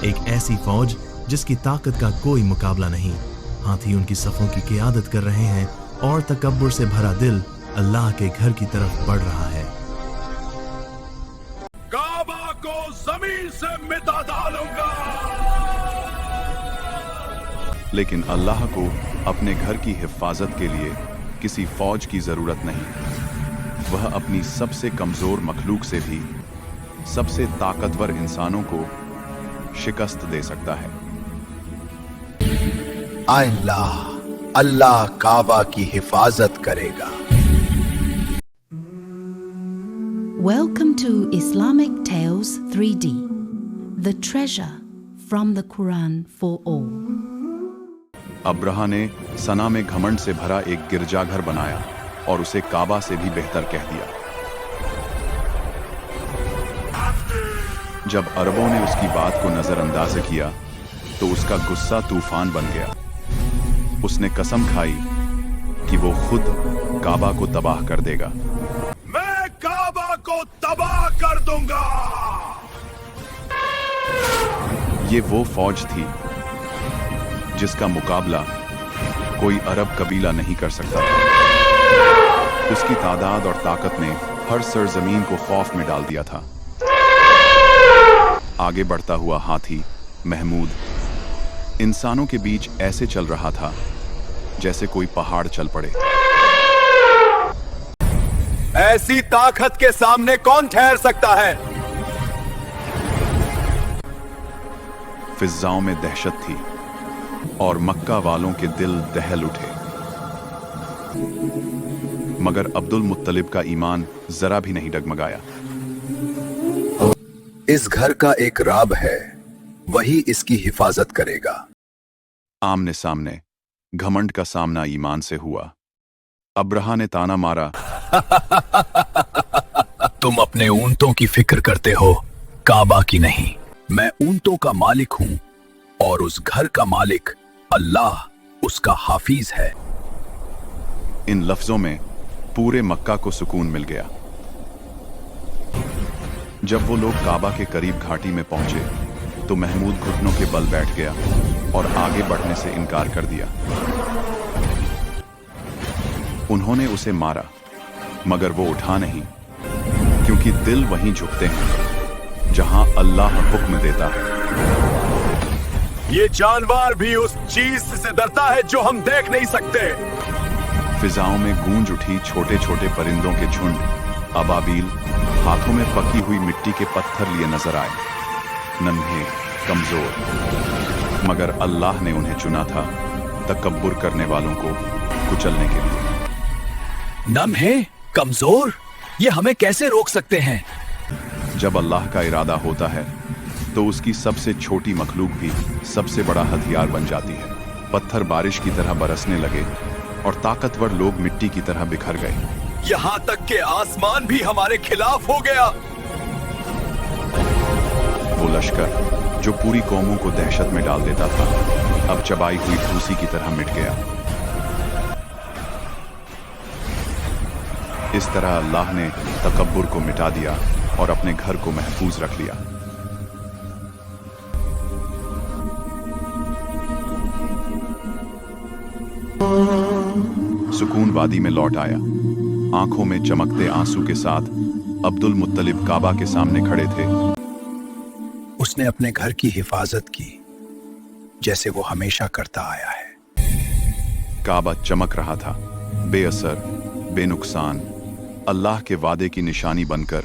एक ऐसी फौज जिसकी ताकत का कोई मुकाबला नहीं। हाथी उनकी सफों की क़ियादत कर रहे हैं और तकब्बुर से भरा दिल अल्लाह के घर की तरफ बढ़ रहा है। काबा को जमीन से मिटा डालूंगा। लेकिन अल्लाह को अपने घर की हिफाजत के लिए किसी फौज की जरूरत नहीं। वह अपनी सबसे कमजोर मखलूक से भी सबसे ताकतवर इंसानों को शिकस्त दे सकता है। अल्लाह काबा की हिफाजत करेगा। Welcome to Islamic Tales 3D, the treasure from the Quran for all. अब्रहा ने सना में घमंड से भरा एक गिरजाघर बनाया और उसे काबा से भी बेहतर कह दिया। जब अरबों ने उसकी बात को नजरअंदाज किया तो उसका गुस्सा तूफान बन गया। उसने कसम खाई कि वो खुद काबा को तबाह कर देगा। मैं काबा को तबाह कर दूंगा। ये वो फौज थी जिसका मुकाबला कोई अरब कबीला नहीं कर सकता था। उसकी तादाद और ताकत ने हर सरजमीन को खौफ में डाल दिया था। आगे बढ़ता हुआ हाथी महमूद इंसानों के बीच ऐसे चल रहा था जैसे कोई पहाड़ चल पड़े। ऐसी ताकत के सामने कौन ठहर सकता है? फिजाओं में दहशत थी और मक्का वालों के दिल दहल उठे। मगर अब्दुल मुत्तलिब का ईमान जरा भी नहीं डगमगाया। इस घर का एक राब है, वही इसकी हिफाजत करेगा। आमने सामने घमंड का सामना ईमान से हुआ। अब्रहा ने ताना मारा, तुम अपने ऊंटों की फिक्र करते हो, काबा की नहीं। मैं ऊंटों का मालिक हूं और उस घर का मालिक अल्लाह उसका हाफिज है। इन लफ्जों में पूरे मक्का को सुकून मिल गया। जब वो लोग काबा के करीब घाटी में पहुंचे तो महमूद घुटनों के बल बैठ गया और आगे बढ़ने से इनकार कर दिया। उन्होंने उसे मारा मगर वो उठा नहीं, क्योंकि दिल वहीं झुकते हैं जहां अल्लाह हुक्म देता है। ये जानवर भी उस चीज से डरता है जो हम देख नहीं सकते। फिजाओं में गूंज उठी छोटे छोटे परिंदों के झुंड, अबाबील हाथों में पकी हुई मिट्टी के पत्थर लिए नजर आए। नन्हे, कमजोर, मगर अल्लाह ने उन्हें चुना था तकब्बुर करने वालों को कुचलने के लिए। नन्हे, कमजोर, ये हमें कैसे रोक सकते हैं? जब अल्लाह का इरादा होता है तो उसकी सबसे छोटी मखलूक भी सबसे बड़ा हथियार बन जाती है। पत्थर बारिश की तरह बरसने लगे और ताकतवर लोग मिट्टी की तरह बिखर गए। यहाँ तक के आसमान भी हमारे खिलाफ हो गया। वो लश्कर जो पूरी कौमों को दहशत में डाल देता था, अब चबाई हुई भूसी की तरह मिट गया। इस तरह अल्लाह ने तकब्बुर को मिटा दिया और अपने घर को महफूज रख लिया। सुकून वादी में लौट आया। आंखों में चमकते आंसू के साथ अब्दुल मुत्तलिब काबा के सामने खड़े थे। उसने अपने घर की हिफाजत की जैसे वो हमेशा करता आया है। काबा चमक रहा था, बेअसर, बेनुकसान, अल्लाह के वादे की निशानी बनकर।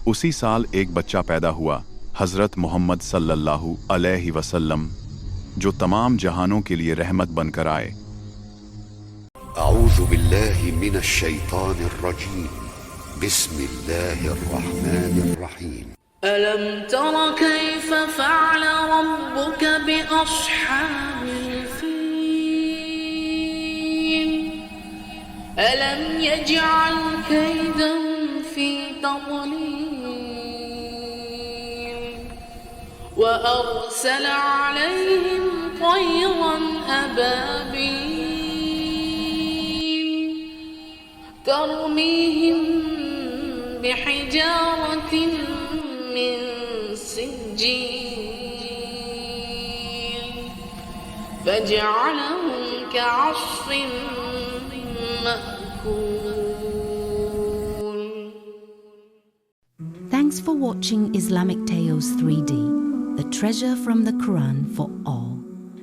उसी साल एक बच्चा पैदा हुआ, हजरत मोहम्मद सल्लल्लाहु अलैहि वसल्लम, जो तमाम जहानों के लिए रहमत बनकर आए। अऊज़ु बिल्लाहि मिनश शैतानिर रजीम, बिस्मिल्लाहिर रहमानिर रहीम। अलम तरा कैफ फ़अल रब्बुक बिअस्हाबिल फ़ील, अलम यजअल कैदहुम फ़ी तज़लील, वअरसल अलैहिम तयरन अबाबील तरमीहिम बिहिजारतिन मिन السجيل فجعلهم كعصف مأكول. Thanks for watching Islamic Tales 3D, the treasure from the Quran for all.